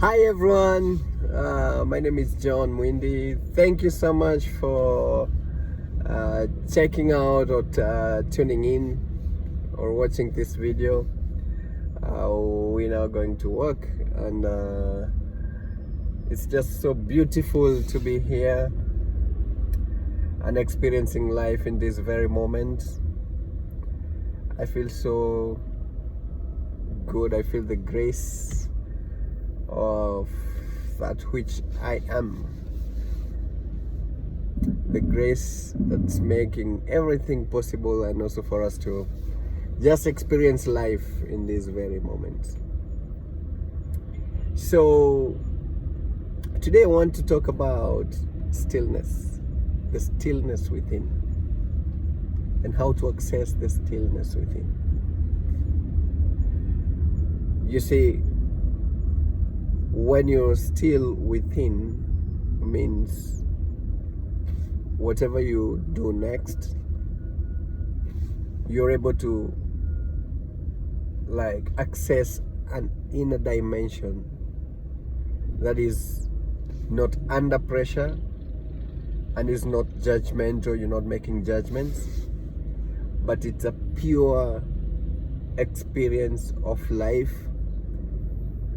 Hi everyone, my name is John Mwindi. Thank you so much for checking out or tuning in or watching this video. We're now going to work, and it's just so beautiful to be here and experiencing life in this very moment. I feel so good. I feel the grace of that which I am, the grace that's making everything possible, and also for us to just experience life in this very moment. So today I want to talk about stillness, the stillness within, and how to access the stillness within. You see, when you're still within, means whatever you do next, you're able to access an inner dimension that is not under pressure and is not judgmental. You're not making judgments, but it's a pure experience of life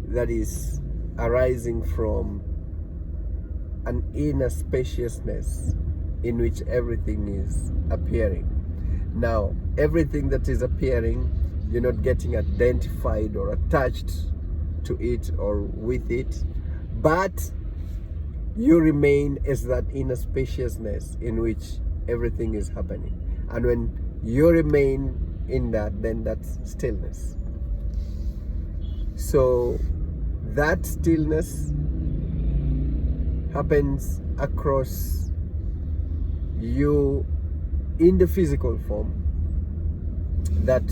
that is arising from an inner spaciousness in which everything is appearing. Now, everything that is appearing, you're not getting identified or attached to it or with it, but you remain as that inner spaciousness in which everything is happening. And when you remain in that, then that's stillness. So that stillness happens across you in the physical form, that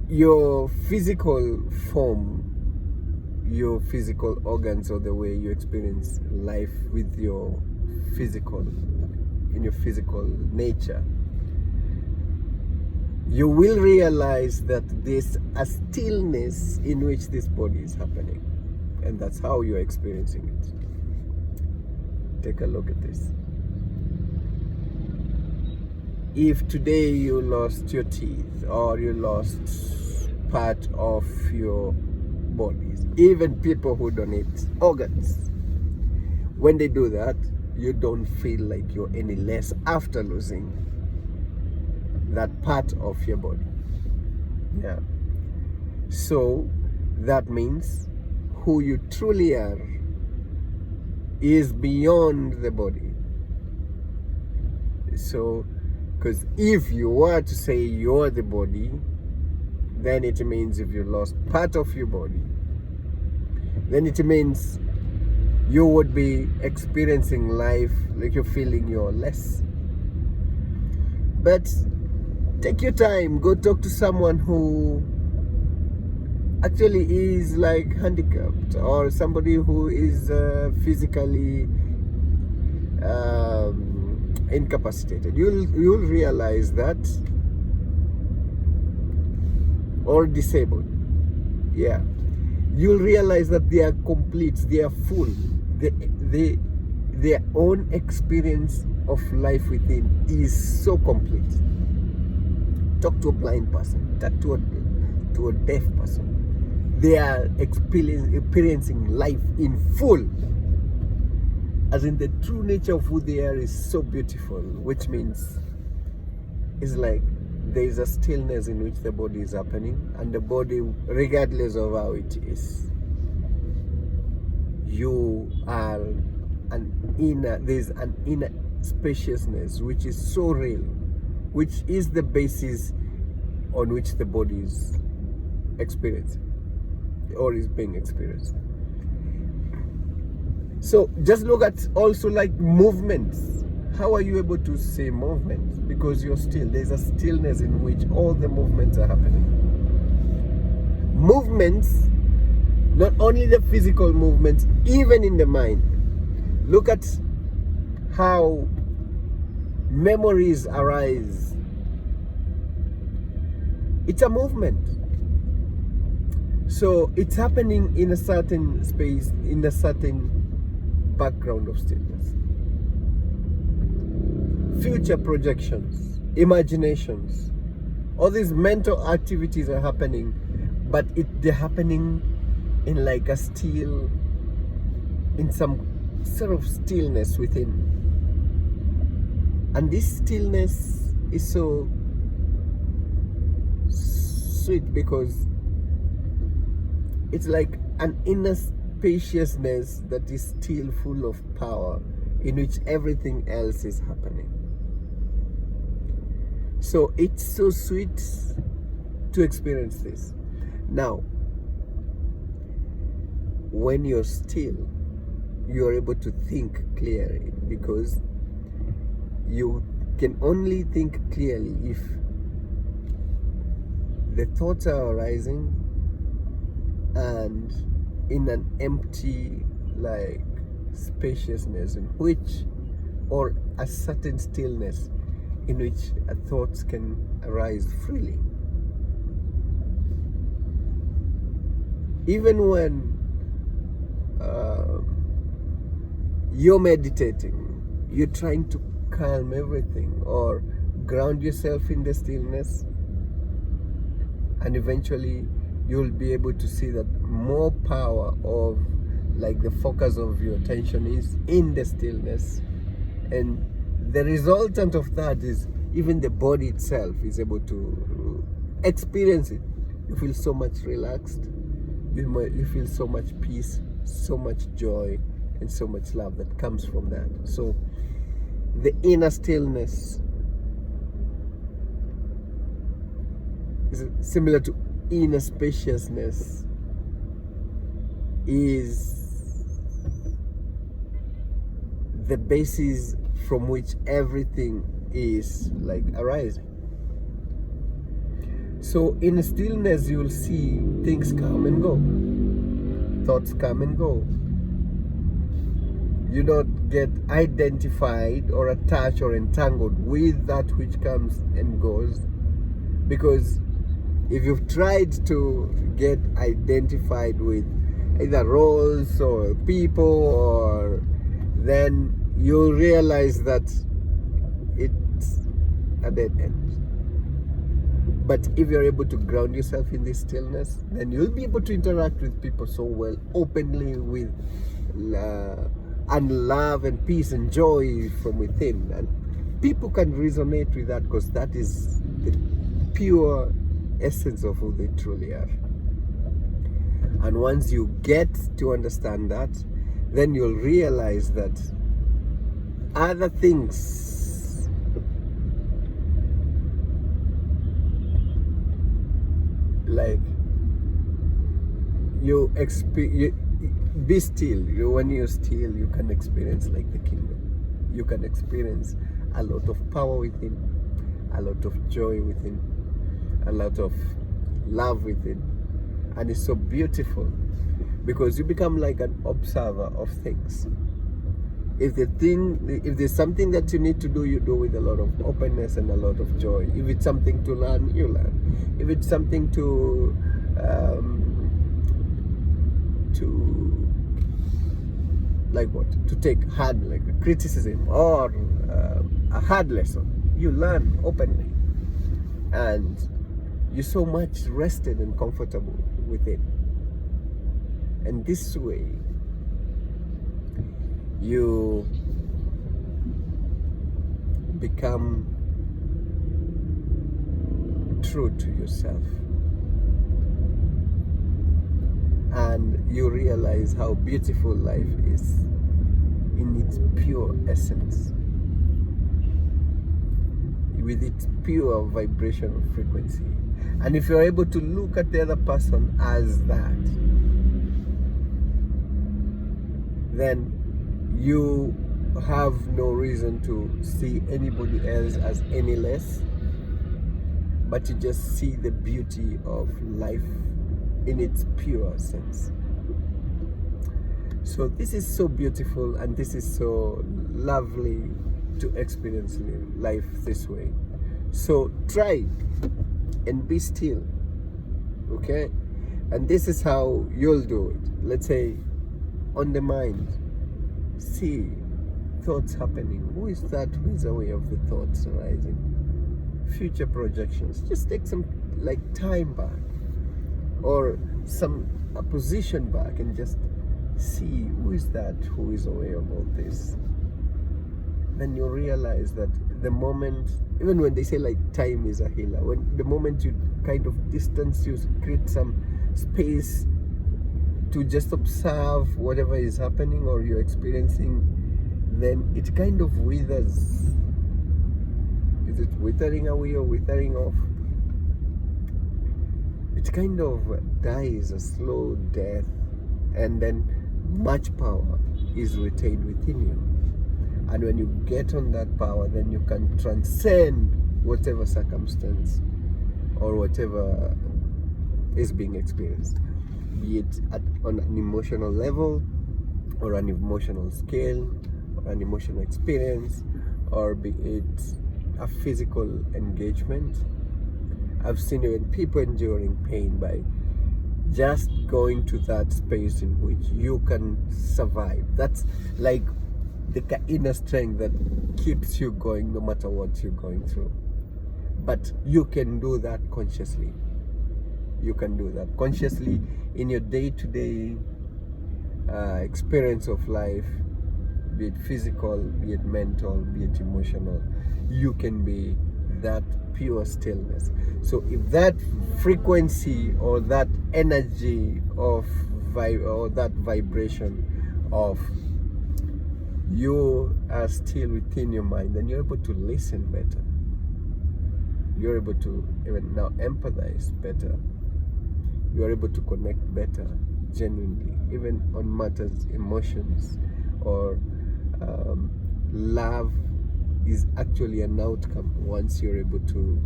your physical form, your physical organs, or the way you experience life with your physical, in your physical nature, you will realize that there's a stillness in which this body is happening, and that's how you're experiencing it. Take a look at this. If today you lost your teeth, or you lost part of your bodies, even people who donate organs, when they do that, you don't feel like you're any less after losing that part of your body. Yeah. So that means who you truly are is beyond the body. So, because if you were to say you're the body, then it means if you lost part of your body, then it means you would be experiencing life like you're feeling you're less. But take your time, go talk to someone who actually is like handicapped, or somebody who is physically incapacitated. You'll realize that, or disabled. Yeah, you'll realize that they are complete, they are full. Their own experience of life within is so complete. Talk to a blind person, talk to a deaf person. They are experiencing life in full, as in the true nature of who they are is so beautiful, which means it's like there is a stillness in which the body is happening, and the body, regardless of how it is, you are there's an inner spaciousness which is so real, which is the basis on which the body is experiencing or is being experienced. So just look at also like movements. How are you able to say movements? Because you're still, there's a stillness in which all the movements are happening. Movements, not only the physical movements, even in the mind. Look at how memories arise. It's a movement. So it's happening in a certain space, in a certain background of stillness. Future projections, imaginations, all these mental activities are happening, but they're happening in like a still, in some sort of stillness within. And this stillness is so sweet because it's like an inner spaciousness that is still full of power, in which everything else is happening. So it's so sweet to experience this. Now, when you're still, you're able to think clearly, because you can only think clearly if the thoughts are arising and in an empty like spaciousness in which, or a certain stillness in which thoughts can arise freely. Even when you're meditating, you're trying to calm everything or ground yourself in the stillness, and eventually you'll be able to see that more power of like the focus of your attention is in the stillness, and the resultant of that is even the body itself is able to experience it. You feel so much relaxed, you feel so much peace, so much joy, and so much love that comes from that. So the inner stillness is similar to inner spaciousness, is the basis from which everything is like arising. So in stillness, you'll see things come and go, thoughts come and go. You don't get identified or attached or entangled with that which comes and goes, because if you've tried to get identified with either roles or people, or then you'll realize that it's a dead end. But if you're able to ground yourself in this stillness, then you'll be able to interact with people so well, openly, with and love and peace and joy from within. And people can resonate with that, because that is the pure essence of who they truly are. And once you get to understand that, then you'll realize that other things like be still. When you're still, you can experience like the kingdom. You can experience a lot of power within, a lot of joy within, a lot of love within. And it's so beautiful because you become like an observer of things. If there's something that you need to do, you do with a lot of openness and a lot of joy. If it's something to learn, you learn. If it's something to take hard, like a criticism or a hard lesson, you learn openly, and you're so much rested and comfortable with it. And this way you become true to yourself, and you realize how beautiful life is in its pure essence, with its pure vibrational frequency. And if you're able to look at the other person as that, then you have no reason to see anybody else as any less, but you just see the beauty of life in its pure sense. So this is so beautiful, and this is so lovely to experience life this way. So try and be still, okay? And this is how you'll do it. Let's say on the mind, see thoughts happening. Who is that who is aware of the thoughts arising? Future projections. Just take some like time back or a position back and just see who is that who is aware of all this. Then you realize that the moment, even when they say like time is a healer, when the moment you kind of distance, you create some space to just observe whatever is happening or you're experiencing, then it kind of withers. Is it withering away or withering off? It kind of dies a slow death, and then much power is retained within you. And when you get on that power, then you can transcend whatever circumstance or whatever is being experienced, be it on an emotional level or an emotional scale or an emotional experience, or be it a physical engagement. I've seen even people enduring pain by just going to that space in which you can survive. That's like the inner strength that keeps you going no matter what you're going through. But you can do that consciously. You can do that consciously in your day-to-day experience of life, be it physical, be it mental, be it emotional. You can be that pure stillness. So if that frequency or that energy of or that vibration of you are still within your mind, then you're able to listen better. You're able to even now empathize better. You're able to connect better, genuinely, even on matters, emotions, or love is actually an outcome once you're able to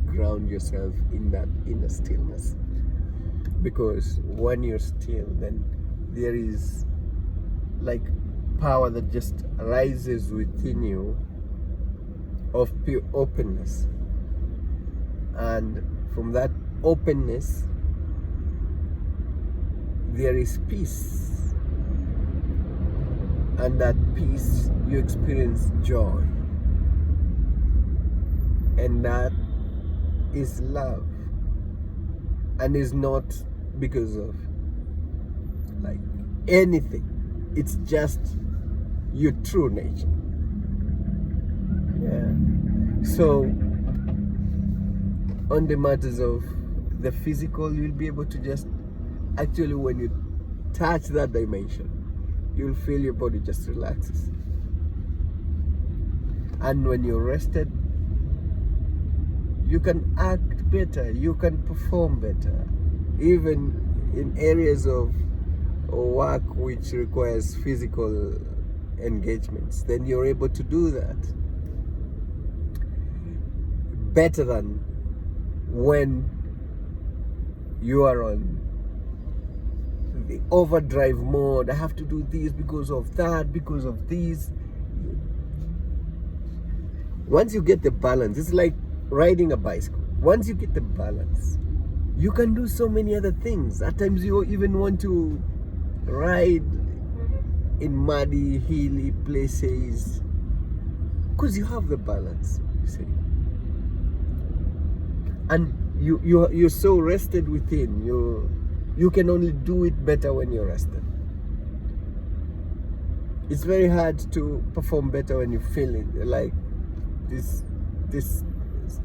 ground yourself in that inner stillness. Because when you're still, then there is like power that just arises within you of pure openness. And from that openness, there is peace. And that peace, you experience joy. And that is love. And is not because of like anything. It's just your true nature. Yeah. So on the matters of the physical, you'll be able to just actually, when you touch that dimension, you'll feel your body just relaxes. And when you're rested, you can act better, you can perform better, even in areas of work which requires physical engagements. Then you're able to do that better than when you are on the overdrive mode. I have to do this because of that, because of this. Once you get the balance, it's like riding a bicycle. Once you get the balance, you can do so many other things. At times you even want to ride in muddy, hilly places because you have the balance, you see. And you're so rested within. You can only do it better when you're rested. It's very hard to perform better when you feel it, like this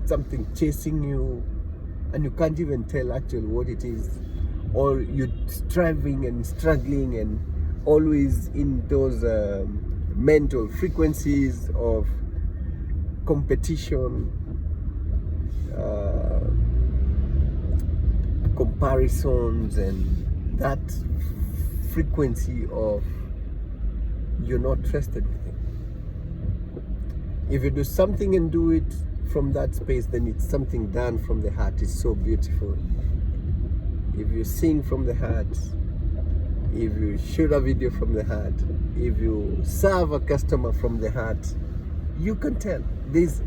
something chasing you and you can't even tell actually what it is, or you're striving and struggling and always in those mental frequencies of competition, comparisons, and that frequency of you're not rested with it. If you do something and do it from that space, then it's something done from the heart. It's so beautiful. If you sing from the heart, if you shoot a video from the heart, if you serve a customer from the heart, you can tell there's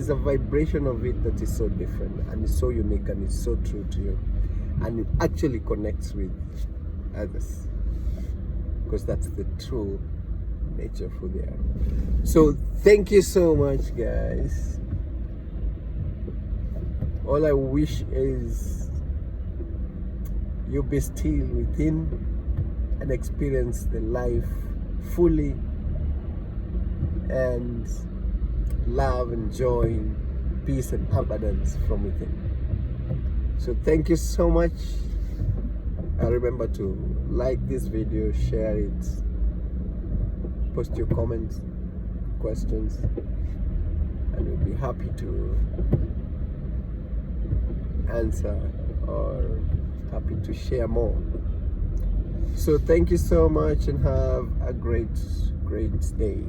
a vibration of it that is so different and it's so unique and it's so true to you. and it actually connects with others, because that's the true nature of who they are. So thank you so much, guys. All I wish is you be still within and experience the life fully, and love and joy, peace and abundance from within. So thank you so much. And remember to like this video, share it, post your comments, questions, and we'll be happy to answer or happy to share more. So thank you so much and have a great day.